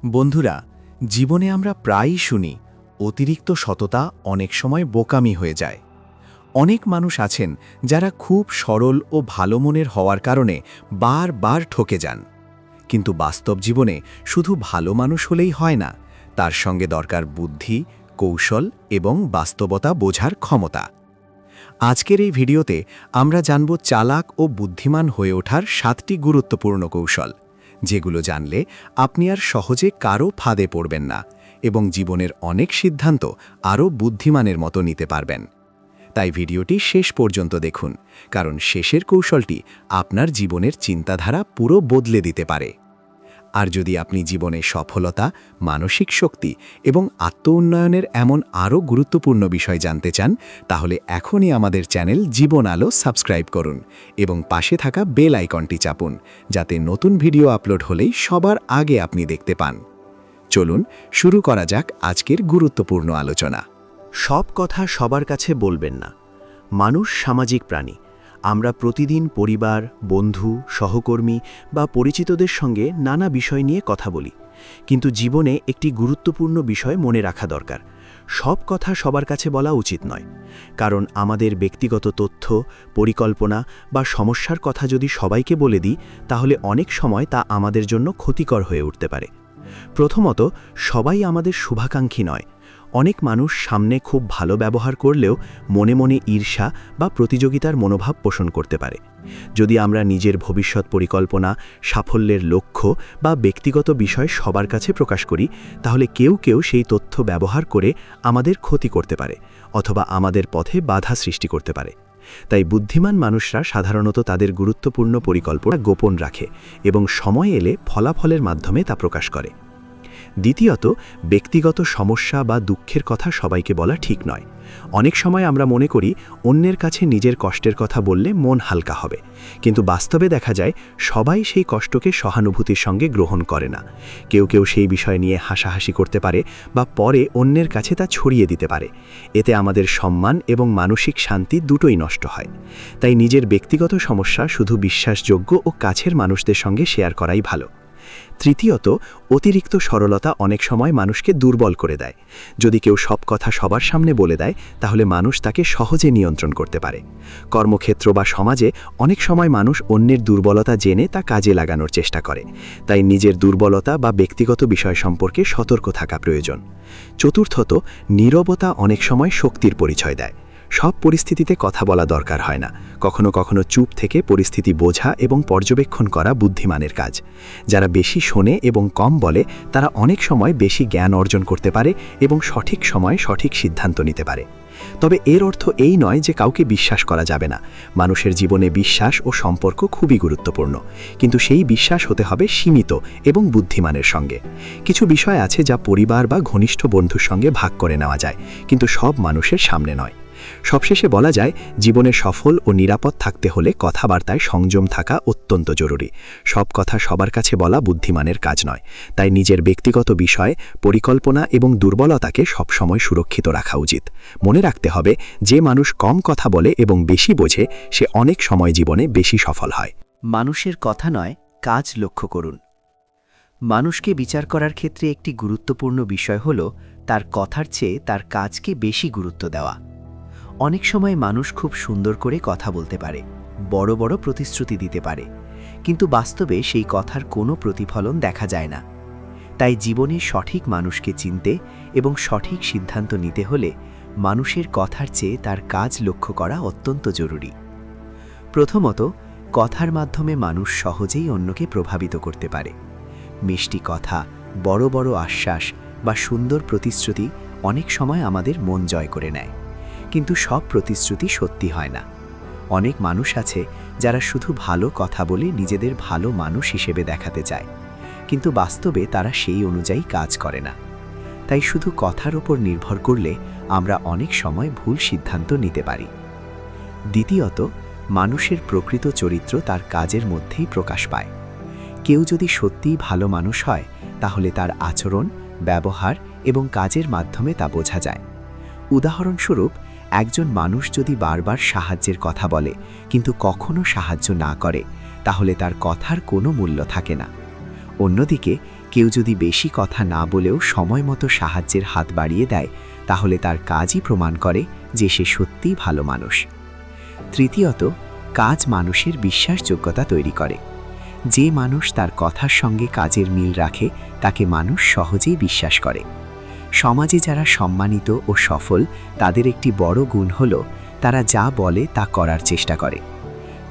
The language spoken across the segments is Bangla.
বন্ধুরা, জীবনে আমরা প্রায়ই শুনি অতিরিক্ত সততা অনেক সময় বোকামি হয়ে যায়। অনেক মানুষ আছেন যারা খুব সরল ও ভালো মনের হওয়ার কারণে বারবার ঠকে যান। কিন্তু বাস্তব জীবনে শুধু ভালো মানুষ হলেই হয় না, তার সঙ্গে দরকার বুদ্ধি, কৌশল এবং বাস্তবতা বোঝার ক্ষমতা। আজকের এই ভিডিওতে আমরা জানব চালাক ও বুদ্ধিমান হয়ে ওঠার 7টি গুরুত্বপূর্ণ কৌশল, যেগুলো জানলে আপনি আর সহজে কারো ফাঁদে পড়বেন না এবং জীবনের অনেক সিদ্ধান্ত আরও বুদ্ধিমানের মতো নিতে পারবেন। তাই ভিডিওটি শেষ পর্যন্ত দেখুন, কারণ শেষের কৌশলটি আপনার জীবনের চিন্তাধারা পুরো বদলে দিতে পারে। আর যদি আপনি জীবনে সফলতা, মানসিক শক্তি এবং আত্ম-উন্নয়নের এমন আরও গুরুত্বপূর্ণ বিষয় জানতে চান, তাহলে এখনই আমাদের চ্যানেল জীবন আলো সাবস্ক্রাইব করুন এবং পাশে থাকা বেল আইকনটি চাপুন, যাতে নতুন ভিডিও আপলোড হলেই সবার আগে আপনি দেখতে পান। চলুন শুরু করা যাক আজকের গুরুত্বপূর্ণ আলোচনা। সব কথা সবার কাছে বলবেন না। মানুষ সামাজিক প্রাণী। আমরা প্রতিদিন পরিবার, বন্ধু, সহকর্মী বা পরিচিতদের সঙ্গে নানা বিষয় নিয়ে কথা বলি। কিন্তু জীবনে একটি গুরুত্বপূর্ণ বিষয় মনে রাখা দরকার। সব কথা সবার কাছে বলা উচিত নয়, কারণ আমাদের ব্যক্তিগত তথ্য, পরিকল্পনা বা সমস্যার কথা যদি সবাইকে বলে দিই, তাহলে অনেক সময় তা আমাদের জন্য ক্ষতিকর হয়ে উঠতে পারে। প্রথমত, সবাই আমাদের শুভাকাঙ্ক্ষী নয়। অনেক মানুষ সামনে খুব ভালো ব্যবহার করলেও মনে মনে ঈর্ষা বা প্রতিযোগিতার মনোভাব পোষণ করতে পারে। যদি আমরা নিজের ভবিষ্যৎ পরিকল্পনা, সাফল্যের লক্ষ্য বা ব্যক্তিগত বিষয় সবার কাছে প্রকাশ করি, তাহলে কেউ কেউ সেই তথ্য ব্যবহার করে আমাদের ক্ষতি করতে পারে অথবা আমাদের পথে বাধা সৃষ্টি করতে পারে। তাই বুদ্ধিমান মানুষরা সাধারণত তাদের গুরুত্বপূর্ণ পরিকল্পনা গোপন রাখে এবং সময় এলে ফলাফলের মাধ্যমে তা প্রকাশ করে। দ্বিতীয়ত, ব্যক্তিগত সমস্যা বা দুঃখের কথা সবাইকে বলা ঠিক নয়। অনেক সময় আমরা মনে করি অন্যের কাছে নিজের কষ্টের কথা বললে মন হালকা হবে, কিন্তু বাস্তবে দেখা যায় সবাই সেই কষ্টকে সহানুভূতির সঙ্গে গ্রহণ করে না। কেউ কেউ সেই বিষয় নিয়ে হাসাহাসি করতে পারে বা পরে অন্যের কাছে তা ছড়িয়ে দিতে পারে। এতে আমাদের সম্মান এবং মানসিক শান্তি দুটোই নষ্ট হয়। তাই নিজের ব্যক্তিগত সমস্যা শুধু বিশ্বাসযোগ্য ও কাছের মানুষদের সঙ্গে শেয়ার করাই ভালো। তৃতীয়ত, অতিরিক্ত সরলতা অনেক সময় মানুষকে দুর্বল করে দেয়। যদি কেউ সব কথা সবার সামনে বলে দেয়, তাহলে মানুষ তাকে সহজে নিয়ন্ত্রণ করতে পারে। কর্মক্ষেত্র বা সমাজে অনেক সময় মানুষ অন্যের দুর্বলতা জেনে তা কাজে লাগানোর চেষ্টা করে। তাই নিজের দুর্বলতা বা ব্যক্তিগত বিষয় সম্পর্কে সতর্ক থাকা প্রয়োজন। চতুর্থত, নীরবতা অনেক সময় শক্তির পরিচয় দেয়। সব পরিস্থিতিতে কথা বলা দরকার হয় না। কখনো কখনো চুপ থেকে পরিস্থিতি বোঝা এবং পর্যবেক্ষণ করা বুদ্ধিমানের কাজ। যারা বেশি শোনে এবং কম বলে, তারা অনেক সময় বেশি জ্ঞান অর্জন করতে পারে এবং সঠিক সময়ে সঠিক সিদ্ধান্ত নিতে পারে। তবে এর অর্থ এই নয় যে কাউকে বিশ্বাস করা যাবে না। মানুষের জীবনে বিশ্বাস ও সম্পর্ক খুবই গুরুত্বপূর্ণ, কিন্তু সেই বিশ্বাস হতে হবে সীমিত এবং বুদ্ধিমানের সঙ্গে। কিছু বিষয় আছে যা পরিবার বা ঘনিষ্ঠ বন্ধুর সঙ্গে ভাগ করে নেওয়া যায়, কিন্তু সব মানুষের সামনে নয়। সবশেষে বলা যায়, জীবনে সফল ও নিরাপদ থাকতে হলে কথাবার্তায় সংযম থাকা অত্যন্ত জরুরি। সব কথা সবার কাছে বলা বুদ্ধিমানের কাজ নয়। তাই নিজের ব্যক্তিগত বিষয়, পরিকল্পনা এবং দুর্বলতাকে সবসময় সুরক্ষিত রাখা উচিত। মনে রাখতে হবে, যে মানুষ কম কথা বলে এবং বেশি বোঝে, সে অনেক সময় জীবনে বেশি সফল হয়। মানুষের কথা নয়, কাজ লক্ষ্য করুন। মানুষকে বিচার করার ক্ষেত্রে একটি গুরুত্বপূর্ণ বিষয় হল তার কথার চেয়ে তার কাজকে বেশি গুরুত্ব দেওয়া। অনেক সময় মানুষ খুব সুন্দর করে কথা বলতে পারে, বড় বড় প্রতিশ্রুতি দিতে পারে, কিন্তু বাস্তবে সেই কথার কোনো প্রতিফলন দেখা যায় না। তাই জীবনে সঠিক মানুষকে চিনতে এবং সঠিক সিদ্ধান্ত নিতে হলে মানুষের কথার চেয়ে তার কাজ লক্ষ্য করা অত্যন্ত জরুরি। প্রথমত, কথার মাধ্যমে মানুষ সহজেই অন্যকে প্রভাবিত করতে পারে। মিষ্টি কথা, বড় বড় আশ্বাস বা সুন্দর প্রতিশ্রুতি অনেক সময় আমাদের মন জয় করে নেয়, কিন্তু সব প্রতিশ্রুতি সত্যি হয় না। অনেক মানুষ আছে যারা শুধু ভালো কথা বলে নিজেদের ভালো মানুষ হিসেবে দেখাতে চায়, কিন্তু বাস্তবে তারা সেই অনুযায়ী কাজ করে না। তাই শুধু কথার উপর নির্ভর করলে আমরা অনেক সময় ভুল সিদ্ধান্ত নিতে পারি। দ্বিতীয়ত, মানুষের প্রকৃত চরিত্র তার কাজের মধ্যেই প্রকাশ পায়। কেউ যদি সত্যিই ভালো মানুষ হয়, তাহলে তার আচরণ, ব্যবহার এবং কাজের মাধ্যমে তা বোঝা যায়। উদাহরণস্বরূপ, একজন মানুষ যদি বারবার সাহায্যের কথা বলে কিন্তু কখনো সাহায্য না করে, তাহলে তার কথার কোনো মূল্য থাকে না। অন্যদিকে কেউ যদি বেশি কথা না বলেও সময় মতো সাহায্যের হাত বাড়িয়ে দেয়, তাহলে তার কাজই প্রমাণ করে যে সে সত্যিই ভালো মানুষ। তৃতীয়ত, কাজ মানুষের বিশ্বাসযোগ্যতা তৈরি করে। যে মানুষ তার কথার সঙ্গে কাজের মিল রাখে, তাকে মানুষ সহজেই বিশ্বাস করে। সমাজে যারা সম্মানিত ও সফল, তাদের একটি বড় গুণ হল তারা যা বলে তা করার চেষ্টা করে।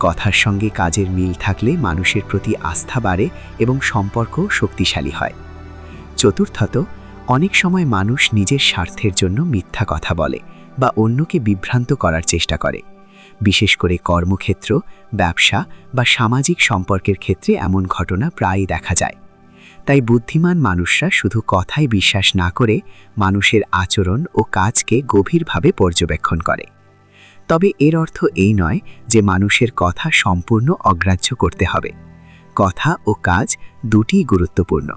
কথার সঙ্গে কাজের মিল থাকলে মানুষের প্রতি আস্থা বাড়ে এবং সম্পর্কও শক্তিশালী হয়। চতুর্থত, অনেক সময় মানুষ নিজের স্বার্থের জন্য মিথ্যা কথা বলে বা অন্যকে বিভ্রান্ত করার চেষ্টা করে। বিশেষ করে কর্মক্ষেত্র, ব্যবসা বা সামাজিক সম্পর্কের ক্ষেত্রে এমন ঘটনা প্রায়ই দেখা যায়। তাই বুদ্ধিমান মানুষরা শুধু কথায় বিশ্বাস না করে মানুষের আচরণ ও কাজকে গভীরভাবে পর্যবেক্ষণ করে। তবে এর অর্থ এই নয় যে মানুষের কথা সম্পূর্ণ অগ্রাহ্য করতে হবে। কথা ও কাজ দুটিই গুরুত্বপূর্ণ,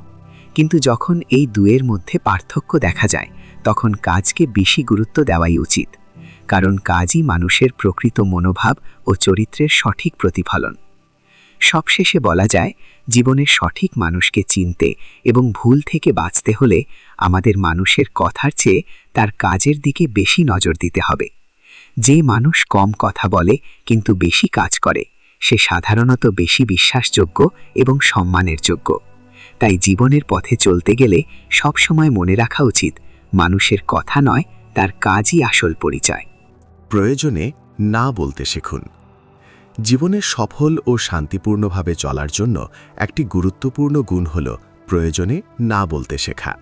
কিন্তু যখন এই দুয়ের মধ্যে পার্থক্য দেখা যায়, তখন কাজকে বেশি গুরুত্ব দেওয়াই উচিত, কারণ কাজই মানুষের প্রকৃত মনোভাব ও চরিত্রের সঠিক প্রতিফলন। সবশেষে বলা যায়, জীবনের সঠিক মানুষকে চিনতে এবং ভুল থেকে বাঁচতে হলে আমাদের মানুষের কথার চেয়ে তার কাজের দিকে বেশি নজর দিতে হবে। যে মানুষ কম কথা বলে কিন্তু বেশি কাজ করে, সে সাধারণত বেশি বিশ্বাসযোগ্য এবং সম্মানের যোগ্য। তাই জীবনের পথে চলতে গেলে সবসময় মনে রাখা উচিত, মানুষের কথা নয়, তার কাজই আসল পরিচয়। প্রয়োজনে না বলতে শিখুন। জীবনে সফল ও শান্তিপূর্ণভাবে চলার জন্য একটি গুরুত্বপূর্ণ গুণ হল প্রয়োজনে না বলতে শেখা।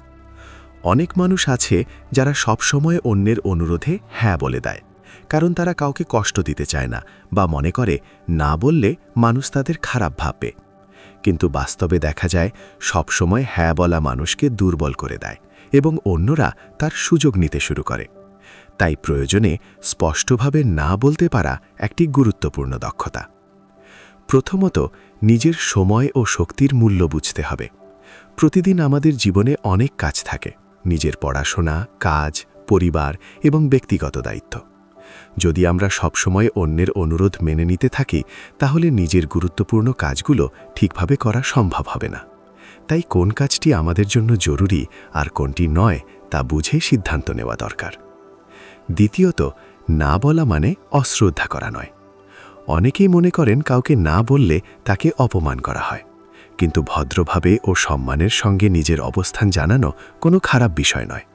অনেক মানুষ আছে যারা সবসময় অন্যের অনুরোধে হ্যাঁ বলে দেয়, কারণ তারা কাউকে কষ্ট দিতে চায় না বা মনে করে না বললে মানুষ তাদের খারাপ ভাববে। কিন্তু বাস্তবে দেখা যায়, সবসময় হ্যাঁ বলা মানুষকে দুর্বল করে দেয় এবং অন্যরা তার সুযোগ নিতে শুরু করে। তাই প্রয়োজনে স্পষ্টভাবে না বলতে পারা একটি গুরুত্বপূর্ণ দক্ষতা। প্রথমত, নিজের সময় ও শক্তির মূল্য বুঝতে হবে। প্রতিদিন আমাদের জীবনে অনেক কাজ থাকে, নিজের পড়াশোনা, কাজ, পরিবার এবং ব্যক্তিগত দায়িত্ব। যদি আমরা সবসময় অন্যের অনুরোধ মেনে নিতে থাকি, তাহলে নিজের গুরুত্বপূর্ণ কাজগুলো ঠিকভাবে করা সম্ভব হবে না। তাই কোন কাজটি আমাদের জন্য জরুরি আর কোনটি নয়, তা বুঝে সিদ্ধান্ত নেওয়া দরকার। দ্বিতীয়ত, না বলা মানে অশ্রদ্ধা করা নয়। অনেকেই মনে করেন কাউকে না বললে তাকে অপমান করা হয়, কিন্তু ভদ্রভাবে ও সম্মানের সঙ্গে নিজের অবস্থান জানানো কোনো খারাপ বিষয় নয়।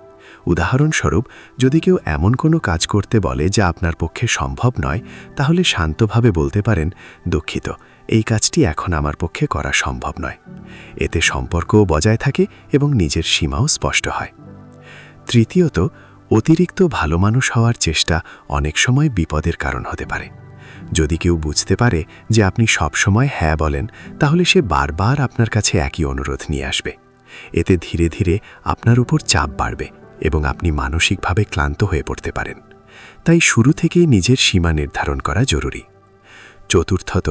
উদাহরণস্বরূপ, যদি কেউ এমন কোনো কাজ করতে বলে যা আপনার পক্ষে সম্ভব নয়, তাহলে শান্তভাবে বলতে পারেন, দুঃখিত, এই কাজটি এখন আমার পক্ষে করা সম্ভব নয়। এতে সম্পর্কও বজায় থাকে এবং নিজের সীমাও স্পষ্ট হয়। তৃতীয়ত, অতিরিক্ত ভালো মানুষ হওয়ার চেষ্টা অনেক সময় বিপদের কারণ হতে পারে। যদি কেউ বুঝতে পারে যে আপনি সবসময় হ্যাঁ বলেন, তাহলে সে বারবার আপনার কাছে একই অনুরোধ নিয়ে আসবে। এতে ধীরে ধীরে আপনার উপর চাপ বাড়বে এবং আপনি মানসিকভাবে ক্লান্ত হয়ে পড়তে পারেন। তাই শুরু থেকেই নিজের সীমা নির্ধারণ করা জরুরি। চতুর্থত,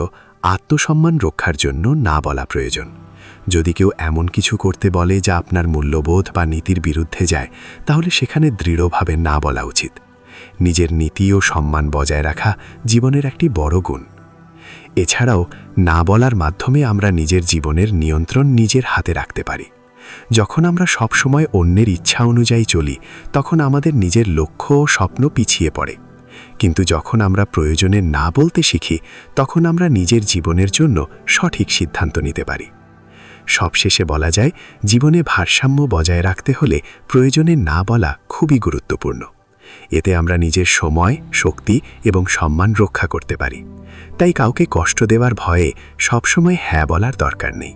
আত্মসম্মান রক্ষার জন্য না বলা প্রয়োজন। যদি কেউ এমন কিছু করতে বলে যা আপনার মূল্যবোধ বা নীতির বিরুদ্ধে যায়, তাহলে সেখানে দৃঢ়ভাবে না বলা উচিত। নিজের নীতি ও সম্মান বজায় রাখা জীবনের একটি বড় গুণ। এছাড়াও না বলার মাধ্যমে আমরা নিজের জীবনের নিয়ন্ত্রণ নিজের হাতে রাখতে পারি। যখন আমরা সবসময় অন্যের ইচ্ছা অনুযায়ী চলি, তখন আমাদের নিজের লক্ষ্য ও স্বপ্ন পিছিয়ে পড়ে। কিন্তু যখন আমরা প্রয়োজনে না বলতে শিখি, তখন আমরা নিজের জীবনের জন্য সঠিক সিদ্ধান্ত নিতে পারি। সবশেষে বলা যায়, জীবনে ভারসাম্য বজায় রাখতে হলে প্রয়োজনে না বলা খুবই গুরুত্বপূর্ণ। এতে আমরা নিজের সময়, শক্তি এবং সম্মান রক্ষা করতে পারি। তাই কাউকে কষ্ট দেওয়ার ভয়ে সবসময় হ্যাঁ বলার দরকার নেই,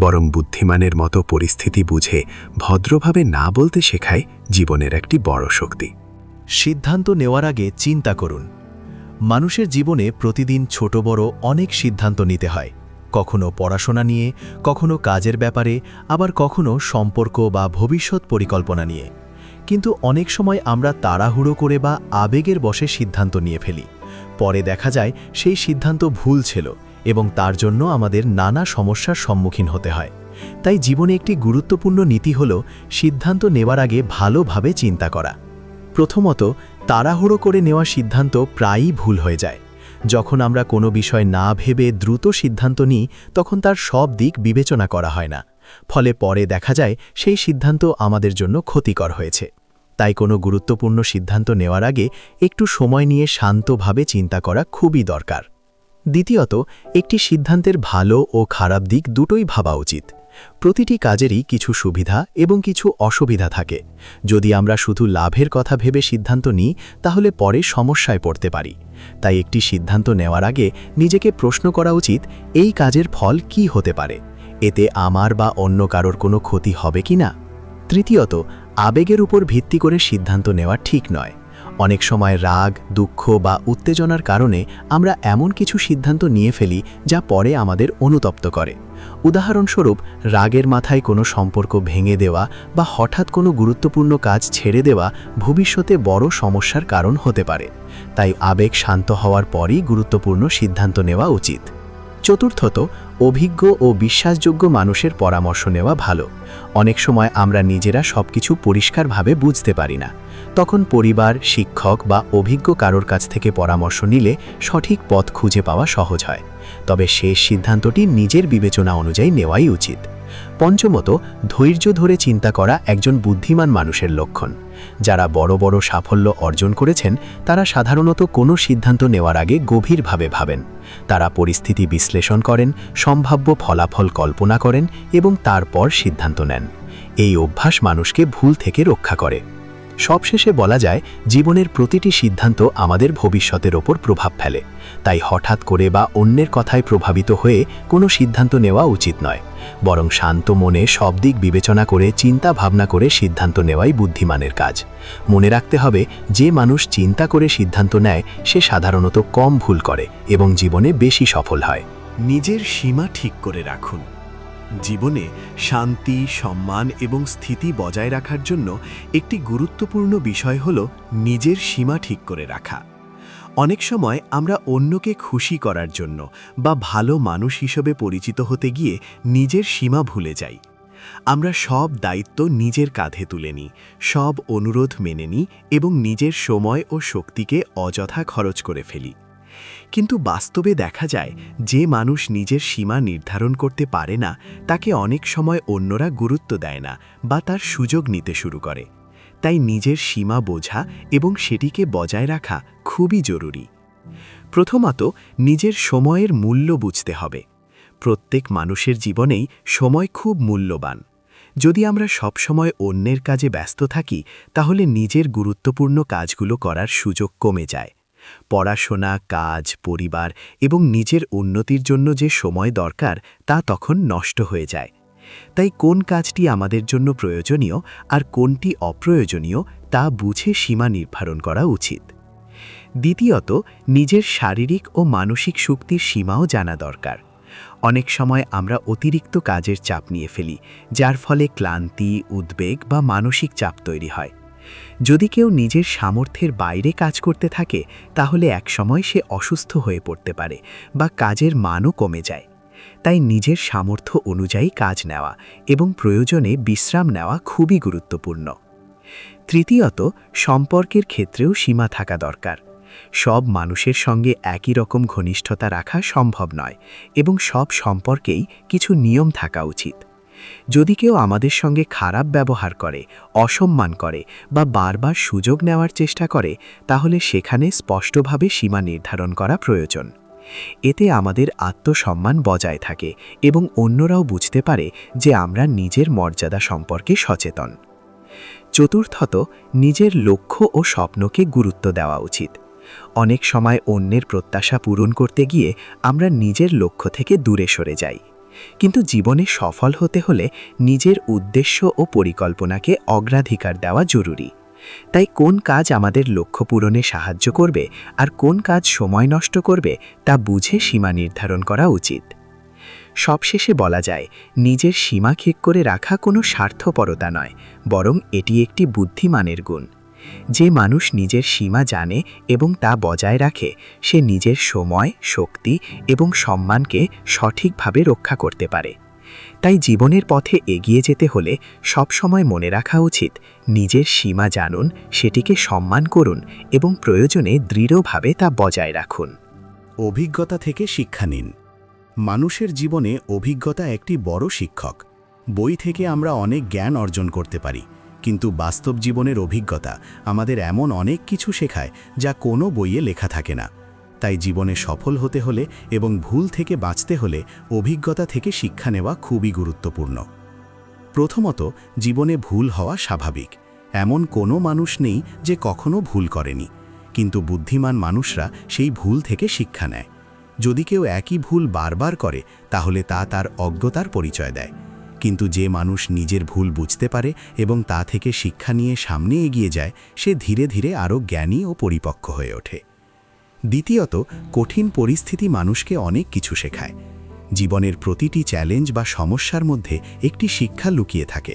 বরং বুদ্ধিমানের মতো পরিস্থিতি বুঝে ভদ্রভাবে না বলতে শেখায় জীবনের একটি বড় শক্তি। সিদ্ধান্ত নেওয়ার আগে চিন্তা করুন। মানুষের জীবনে প্রতিদিন ছোট বড় অনেক সিদ্ধান্ত নিতে হয়, কখনো পড়াশোনা নিয়ে, কখনো কাজের ব্যাপারে, আবার কখনো সম্পর্ক বা ভবিষ্যৎ পরিকল্পনা নিয়ে। কিন্তু অনেক সময় আমরা তাড়াহুড়ো করে বা আবেগের বশে সিদ্ধান্ত নিয়ে ফেলি। পরে দেখা যায় সেই সিদ্ধান্ত ভুল ছিল এবং তার জন্য আমাদের নানা সমস্যার সম্মুখীন হতে হয়। তাই জীবনে একটি গুরুত্বপূর্ণ নীতি হল সিদ্ধান্ত নেওয়ার আগে ভালোভাবে চিন্তা করা। প্রথমত, তাড়াহুড়ো করে নেওয়া সিদ্ধান্ত প্রায়ই ভুল হয়ে যায়। যখন আমরা কোনো বিষয় না ভেবে দ্রুত সিদ্ধান্ত নিই, তখন তার সব দিক বিবেচনা করা হয় না। ফলে পরে দেখা যায় সেই সিদ্ধান্ত আমাদের জন্য ক্ষতিকর হয়েছে। তাই কোনো গুরুত্বপূর্ণ সিদ্ধান্ত নেওয়ার আগে একটু সময় নিয়ে শান্তভাবে চিন্তা করা খুবই দরকার। দ্বিতীয়ত, একটি সিদ্ধান্তের ভালো ও খারাপ দিক দুটোই ভাবা উচিত। প্রতিটি কাজেরই কিছু সুবিধা এবং কিছু অসুবিধা থাকে। যদি আমরা শুধু লাভের কথা ভেবে সিদ্ধান্ত নিই তাহলে পরে সমস্যায় পড়তে পারি। তাই একটি সিদ্ধান্ত নেওয়ার আগে নিজেকে প্রশ্ন করা উচিত, এই কাজের ফল কি হতে পারে, এতে আমার বা অন্য কারোর কোনো ক্ষতি হবে কি না। তৃতীয়ত, আবেগের উপর ভিত্তি করে সিদ্ধান্ত নেওয়া ঠিক নয়। অনেক সময় রাগ, দুঃখ বা উত্তেজনার কারণে আমরা এমন কিছু সিদ্ধান্ত নিয়ে ফেলি যা পরে আমাদের অনুতপ্ত করে। উদাহরণস্বরূপ, রাগের মাথায় কোনো সম্পর্ক ভেঙে দেওয়া বা হঠাৎ কোনো গুরুত্বপূর্ণ কাজ ছেড়ে দেওয়া ভবিষ্যতে বড় সমস্যার কারণ হতে পারে। তাই আবেগ শান্ত হওয়ার পরই গুরুত্বপূর্ণ সিদ্ধান্ত নেওয়া উচিত। চতুর্থত, অভিজ্ঞ ও বিশ্বাসযোগ্য মানুষের পরামর্শ নেওয়া ভালো। অনেক সময় আমরা নিজেরা সবকিছু পরিষ্কারভাবে বুঝতে পারি না। তখন পরিবার, শিক্ষক বা অভিজ্ঞ কারোর কাছ থেকে পরামর্শ নিলে সঠিক পথ খুঁজে পাওয়া সহজ হয়। তবে শেষ সিদ্ধান্তটি নিজের বিবেচনা অনুযায়ী নেওয়াই উচিত। পঞ্চমত, ধৈর্য ধরে চিন্তা করা একজন বুদ্ধিমান মানুষের লক্ষণ। যারা বড় বড় সাফল্য অর্জন করেছেন তারা সাধারণত কোনো সিদ্ধান্ত নেওয়ার আগে গভীরভাবে ভাবেন। তারা পরিস্থিতি বিশ্লেষণ করেন, সম্ভাব্য ফলাফল কল্পনা করেন এবং তারপর সিদ্ধান্ত নেন। এই অভ্যাস মানুষকে ভুল থেকে রক্ষা করে। সবশেষে বলা যায়, জীবনের প্রতিটি সিদ্ধান্ত আমাদের ভবিষ্যতের ওপর প্রভাব ফেলে। তাই হঠাৎ করে বা অন্যের কথায় প্রভাবিত হয়ে কোনো সিদ্ধান্ত নেওয়া উচিত নয়, বরং শান্ত মনে সব দিক বিবেচনা করে চিন্তা ভাবনা করে সিদ্ধান্ত নেওয়াই বুদ্ধিমানের কাজ। মনে রাখতে হবে, যে মানুষ চিন্তা করে সিদ্ধান্ত নেয় সে সাধারণত কম ভুল করে এবং জীবনে বেশি সফল হয়। নিজের সীমা ঠিক করে রাখুন। জীবনে শান্তি, সম্মান এবং স্থিতি বজায় রাখার জন্য একটি গুরুত্বপূর্ণ বিষয় হল নিজের সীমা ঠিক করে রাখা। অনেক সময় আমরা অন্যকে খুশি করার জন্য বা ভালো মানুষ হিসেবে পরিচিত হতে গিয়ে নিজের সীমা ভুলে যাই। আমরা সব দায়িত্ব নিজের কাঁধে তুলে নিই, সব অনুরোধ মেনে নিই এবং নিজের সময় ও শক্তিকে অযথা খরচ করে ফেলি। কিন্তু বাস্তবে দেখা যায়, যে মানুষ নিজের সীমা নির্ধারণ করতে পারে না তাকে অনেক সময় অন্যরা গুরুত্ব দেয় না বা তার সুযোগ নিতে শুরু করে। তাই নিজের সীমা বোঝা এবং সেটিকে বজায় রাখা খুবই জরুরি। প্রথমত, নিজের সময়ের মূল্য বুঝতে হবে। প্রত্যেক মানুষের জীবনেই সময় খুব মূল্যবান। যদি আমরা সব সময় অন্যের কাজে ব্যস্ত থাকি তাহলে নিজের গুরুত্বপূর্ণ কাজগুলো করার সুযোগ কমে যায়। পড়াশোনা, কাজ, পরিবার এবং নিজের উন্নতির জন্য যে সময় দরকার তা তখন নষ্ট হয়ে যায়। তাই কোন কাজটি আমাদের জন্য প্রয়োজনীয় আর কোনটি অপ্রয়োজনীয় তা বুঝে সীমা নির্ধারণ করা উচিত। দ্বিতীয়ত, নিজের শারীরিক ও মানসিক শক্তির সীমাও জানা দরকার। অনেক সময় আমরা অতিরিক্ত কাজের চাপ নিয়ে ফেলি, যার ফলে ক্লান্তি, উদ্বেগ বা মানসিক চাপ তৈরি হয়। যদি কেউ নিজের সামর্থ্যের বাইরে কাজ করতে থাকে তাহলে একসময় সে অসুস্থ হয়ে পড়তে পারে বা কাজের মানও কমে যায়। তাই নিজের সামর্থ্য অনুযায়ী কাজ নেওয়া এবং প্রয়োজনে বিশ্রাম নেওয়া খুবই গুরুত্বপূর্ণ। তৃতীয়ত, সম্পর্কের ক্ষেত্রেও সীমা থাকা দরকার। সব মানুষের সঙ্গে একই রকম ঘনিষ্ঠতা রাখা সম্ভব নয় এবং সব সম্পর্কেই কিছু নিয়ম থাকা উচিত। যদি কেউ আমাদের সঙ্গে খারাপ ব্যবহার করে, অসম্মান করে বা বারবার সুযোগ নেওয়ার চেষ্টা করে তাহলে সেখানে স্পষ্টভাবে সীমা নির্ধারণ করা প্রয়োজন। এতে আমাদের আত্মসম্মান বজায় থাকে এবং অন্যরাও বুঝতে পারে যে আমরা নিজের মর্যাদা সম্পর্কে সচেতন। চতুর্থত, নিজের লক্ষ্য ও স্বপ্নকে গুরুত্ব দেওয়া উচিত। অনেক সময় অন্যের প্রত্যাশা পূরণ করতে গিয়ে আমরা নিজের লক্ষ্য থেকে দূরে সরে যাই। কিন্তু জীবনে সফল হতে হলে নিজের উদ্দেশ্য ও পরিকল্পনাকে অগ্রাধিকার দেওয়া জরুরি। তাই কোন কাজ আমাদের লক্ষ্য পূরণে সাহায্য করবে আর কোন কাজ সময় নষ্ট করবে তা বুঝে সীমা নির্ধারণ করা উচিত। সবশেষে বলা যায়, নিজের সীমা ঠিক করে রাখা কোনো স্বার্থপরতা নয়, বরং এটি একটি বুদ্ধিমানের গুণ। যে মানুষ নিজের সীমা জানে এবং তা বজায় রাখে সে নিজের সময়, শক্তি এবং সম্মানকে সঠিকভাবে রক্ষা করতে পারে। তাই জীবনের পথে এগিয়ে যেতে হলে সবসময় মনে রাখা উচিত, নিজের সীমা জানুন, সেটিকে সম্মান করুন এবং প্রয়োজনে দৃঢ়ভাবে তা বজায় রাখুন। অভিজ্ঞতা থেকে শিক্ষা নিন। মানুষের জীবনে অভিজ্ঞতা একটি বড় শিক্ষক। বই থেকে আমরা অনেক জ্ঞান অর্জন করতে পারি, কিন্তু বাস্তব জীবনের অভিজ্ঞতা আমাদের এমন অনেক কিছু শেখায় যা কোনো বইয়ে লেখা থাকে না। তাই জীবনে সফল হতে হলে এবং ভুল থেকে বাঁচতে হলে অভিজ্ঞতা থেকে শিক্ষা নেওয়া খুবই গুরুত্বপূর্ণ। প্রথমত, জীবনে ভুল হওয়া স্বাভাবিক। এমন কোনো মানুষ নেই যে কখনো ভুল করেনি, কিন্তু বুদ্ধিমান মানুষরা সেই ভুল থেকে শিক্ষা নেয়। যদি কেউ একই ভুল বারবার করে তাহলে তা তার অজ্ঞতার পরিচয় দেয়, কিন্তু যে মানুষ নিজের ভুল বুঝতে পারে এবং তা থেকে শিক্ষা নিয়ে সামনে এগিয়ে যায়, সে ধীরে ধীরে আরও জ্ঞানী ও পরিপক্ক হয়ে ওঠে। দ্বিতীয়ত, কঠিন পরিস্থিতি মানুষকে অনেক কিছু শেখায়। জীবনের প্রতিটি চ্যালেঞ্জ বা সমস্যার মধ্যে একটি শিক্ষা লুকিয়ে থাকে।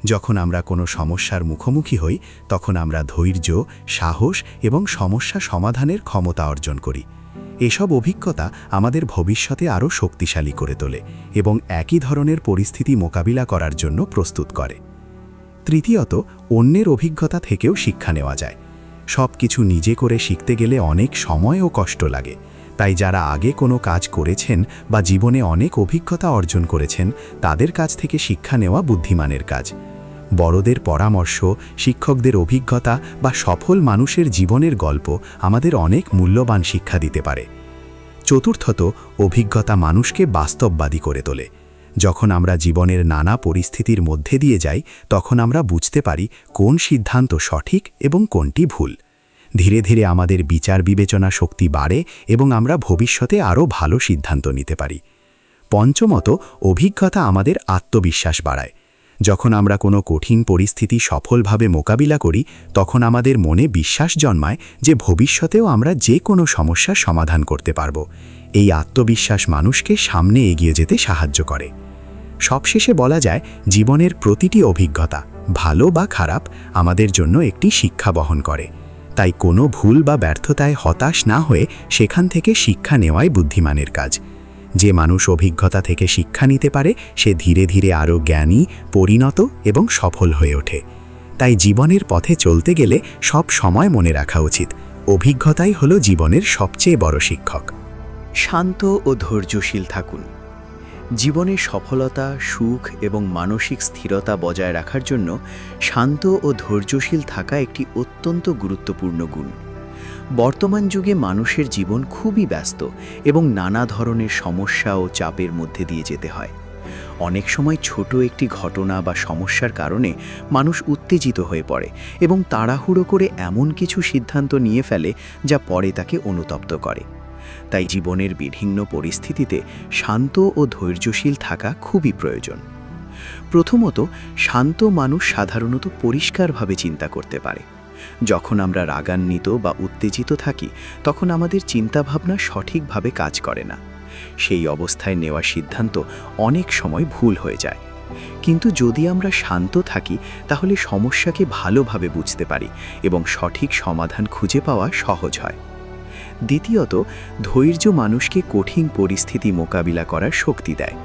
যখন আমরা কোনো সমস্যার মুখোমুখি হই, তখন আমরা ধৈর্য, সাহস এবং সমস্যা সমাধানের ক্ষমতা অর্জন করি। এসব অভিজ্ঞতা আমাদের ভবিষ্যতে আরও শক্তিশালী করে তোলে এবং একই ধরনের পরিস্থিতি মোকাবিলা করার জন্য প্রস্তুত করে। তৃতীয়ত, অন্যের অভিজ্ঞতা থেকেও শিক্ষা নেওয়া যায়। সব কিছু নিজে করে শিখতে গেলে অনেক সময় ও কষ্ট লাগে। তাই যারা আগে কোনো কাজ করেছেন বা জীবনে অনেক অভিজ্ঞতা অর্জন করেছেন, তাদের কাছ থেকে শিক্ষা নেওয়া বুদ্ধিমানের কাজ। বড়দের পরামর্শ, শিক্ষকদের অভিজ্ঞতা বা সফল মানুষের জীবনের গল্প আমাদের অনেক মূল্যবান শিক্ষা দিতে পারে। চতুর্থত, অভিজ্ঞতা মানুষকে বাস্তববাদী করে তোলে। যখন আমরা জীবনের নানা পরিস্থিতির মধ্যে দিয়ে যাই, তখন আমরা বুঝতে পারি কোন সিদ্ধান্ত সঠিক এবং কোনটি ভুল। ধীরে ধীরে আমাদের বিচার বিবেচনা শক্তি বাড়ে এবং আমরা ভবিষ্যতে আরও ভালো সিদ্ধান্ত নিতে পারি। পঞ্চমত, অভিজ্ঞতা আমাদের আত্মবিশ্বাস বাড়ায়। যখন আমরা কোনো কঠিন পরিস্থিতি সফলভাবে মোকাবিলা করি, তখন আমাদের মনে বিশ্বাস জন্মায় যে ভবিষ্যতেও আমরা যে কোনো সমস্যার সমাধান করতে পারব। এই আত্মবিশ্বাস মানুষকে সামনে এগিয়ে যেতে সাহায্য করে। সবশেষে বলা যায়, জীবনের প্রতিটি অভিজ্ঞতা, ভালো বা খারাপ, আমাদের জন্য একটি শিক্ষা বহন করে। তাই কোনো ভুল বা ব্যর্থতায় হতাশ না হয়ে সেখান থেকে শিক্ষা নেওয়াই বুদ্ধিমানের কাজ। যে মানুষ অভিজ্ঞতা থেকে শিক্ষা নিতে পারে, সে ধীরে ধীরে আরও জ্ঞানী, পরিণত এবং সফল হয়ে ওঠে। তাই জীবনের পথে চলতে গেলে সব সময় মনে রাখা উচিত, অভিজ্ঞতাই হলো জীবনের সবচেয়ে বড় শিক্ষক। শান্ত ও ধৈর্যশীল থাকুন। জীবনে সফলতা, সুখ এবং মানসিক স্থিরতা বজায় রাখার জন্য শান্ত ও ধৈর্যশীল থাকা একটি অত্যন্ত গুরুত্বপূর্ণ গুণ। বর্তমান যুগে মানুষের জীবন খুবই ব্যস্ত এবং নানা ধরনের সমস্যা ও চাপের মধ্যে দিয়ে যেতে হয়। অনেক সময় ছোট একটি ঘটনা বা সমস্যার কারণে মানুষ উত্তেজিত হয়ে পড়ে এবং তাড়াহুড়ো করে এমন কিছু সিদ্ধান্ত নিয়ে ফেলে যা পরে তাকে অনুতপ্ত করে। তাই জীবনের বিভিন্ন পরিস্থিতিতে শান্ত ও ধৈর্যশীল থাকা খুবই প্রয়োজন। প্রথমত, শান্ত মানুষ সাধারণত পরিষ্কারভাবে চিন্তা করতে পারে। যখন আমরা রাগান্বিত বা উত্তেজিত থাকি, তখন আমাদের চিন্তাভাবনা সঠিকভাবে কাজ করে না। সেই অবস্থায় নেওয়া সিদ্ধান্ত অনেক সময় ভুল হয়ে যায়। কিন্তু যদি আমরা শান্ত থাকি, তাহলে সমস্যাকে ভালোভাবে বুঝতে পারি এবং সঠিক সমাধান খুঁজে পাওয়া সহজ হয়। দ্বিতীয়ত, ধৈর্য মানুষকে কঠিন পরিস্থিতি মোকাবিলা করার শক্তি দেয়।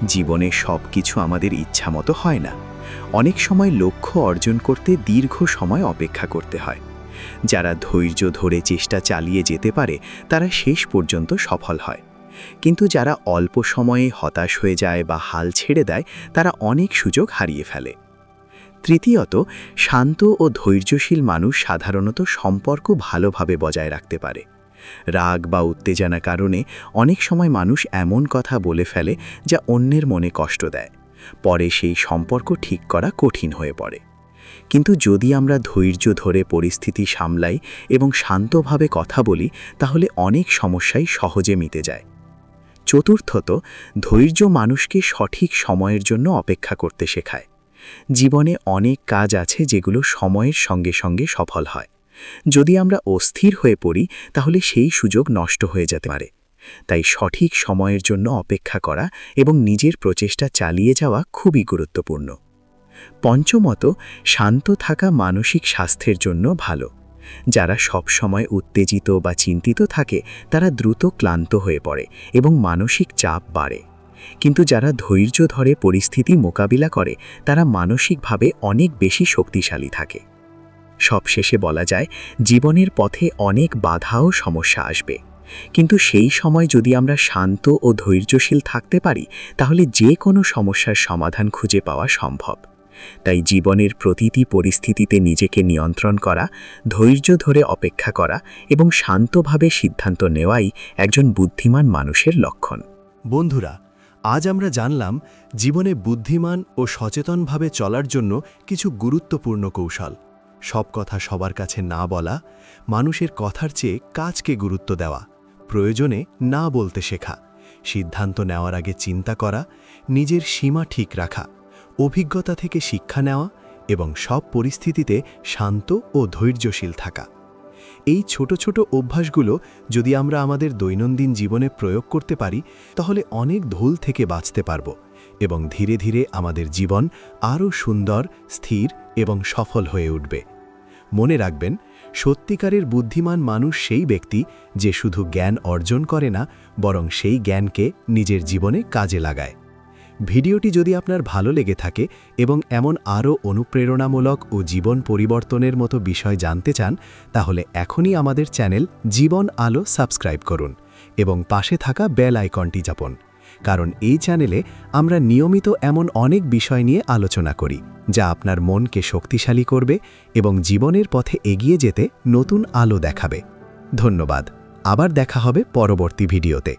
জীবনে সব কিছু আমাদের ইচ্ছামতো হয় না। অনেক সময় লক্ষ্য অর্জন করতে দীর্ঘ সময় অপেক্ষা করতে হয়। যারা ধৈর্য ধরে চেষ্টা চালিয়ে যেতে পারে, তারা শেষ পর্যন্ত সফল হয়। কিন্তু যারা অল্প সময়ে হতাশ হয়ে যায় বা হাল ছেড়ে দেয়, তারা অনেক সুযোগ হারিয়ে ফেলে। তৃতীয়ত, শান্ত ও ধৈর্যশীল মানুষ সাধারণত সম্পর্ক ভালোভাবে বজায় রাখতে পারে। রাগ বা উত্তেজনার কারণে অনেক সময় মানুষ এমন কথা বলে ফেলে যা অন্যের মনে কষ্ট দেয়। পরে সেই সম্পর্ক ঠিক করা কঠিন হয়ে পড়ে। কিন্তু যদি আমরা ধৈর্য ধরে পরিস্থিতি সামলাই এবং শান্তভাবে কথা বলি, তাহলে অনেক সমস্যাই সহজে মিটে যায়। চতুর্থত, ধৈর্য মানুষকে সঠিক সময়ের জন্য অপেক্ষা করতে শেখায়। জীবনে অনেক কাজ আছে যেগুলো সময়ের সঙ্গে সঙ্গে সফল হয়। যদি আমরা অস্থির হয়ে পড়ি, তাহলে সেই সুযোগ নষ্ট হয়ে যেতে পারে। তাই সঠিক সময়ের জন্য অপেক্ষা করা এবং নিজের প্রচেষ্টা চালিয়ে যাওয়া খুবই গুরুত্বপূর্ণ। পঞ্চমত, শান্ত থাকা মানসিক স্বাস্থ্যের জন্য ভালো। যারা সব সময় উত্তেজিত বা চিন্তিত থাকে, তারা দ্রুত ক্লান্ত হয়ে পড়ে এবং মানসিক চাপ বাড়ে। কিন্তু যারা ধৈর্য ধরে পরিস্থিতি মোকাবিলা করে, তারা মানসিকভাবে অনেক বেশি শক্তিশালী থাকে। সবশেষে বলা যায়, জীবনের পথে অনেক বাধা ও সমস্যা আসবে, কিন্তু সেই সময় যদি আমরা শান্ত ও ধৈর্যশীল থাকতে পারি তাহলে যে কোনো সমস্যার সমাধান খুঁজে পাওয়া সম্ভব। তাই জীবনের প্রতিটি পরিস্থিতিতে নিজেকে নিয়ন্ত্রণ করা, ধৈর্য ধরে অপেক্ষা করা এবং শান্তভাবে সিদ্ধান্ত নেওয়াই একজন বুদ্ধিমান মানুষের লক্ষণ। বন্ধুরা, আজ আমরা জানলাম জীবনে বুদ্ধিমান ও সচেতনভাবে চলার জন্য কিছু গুরুত্বপূর্ণ কৌশল। সব কথা সবার কাছে না বলা, মানুষের কথার চেয়ে কাজকে গুরুত্ব দেওয়া, প্রয়োজনে না বলতে শেখা, সিদ্ধান্ত নেওয়ার আগে চিন্তা করা, নিজের সীমা ঠিক রাখা, অভিজ্ঞতা থেকে শিক্ষা নেওয়া এবং সব পরিস্থিতিতে শান্ত ও ধৈর্যশীল থাকা। এই ছোট ছোট অভ্যাসগুলো যদি আমরা আমাদের দৈনন্দিন জীবনে প্রয়োগ করতে পারি তাহলে অনেক ভুল থেকে বাঁচতে পারব এবং ধীরে ধীরে আমাদের জীবন আরও সুন্দর, স্থির এবং সফল হয়ে উঠবে। মনে রাখবেন, সত্যিকারের বুদ্ধিমান মানুষ সেই ব্যক্তি যে শুধু জ্ঞান অর্জন করে না, বরং সেই জ্ঞানকে নিজের জীবনে কাজে লাগায়। ভিডিওটি যদি আপনার ভালো লেগে থাকে এবং এমন আরও অনুপ্রেরণামূলক ও জীবন পরিবর্তনের মতো বিষয় জানতে চান, তাহলে এখনই আমাদের চ্যানেল জীবন আলো সাবস্ক্রাইব করুন এবং পাশে থাকা বেল আইকনটি চাপুন, কারণ এই চ্যানেলে আমরা নিয়মিত এমন অনেক বিষয় নিয়ে আলোচনা করি যা আপনার মনকে শক্তিশালী করবে এবং জীবনের পথে এগিয়ে যেতে নতুন আলো দেখাবে। ধন্যবাদ। আবার দেখা হবে পরবর্তী ভিডিওতে।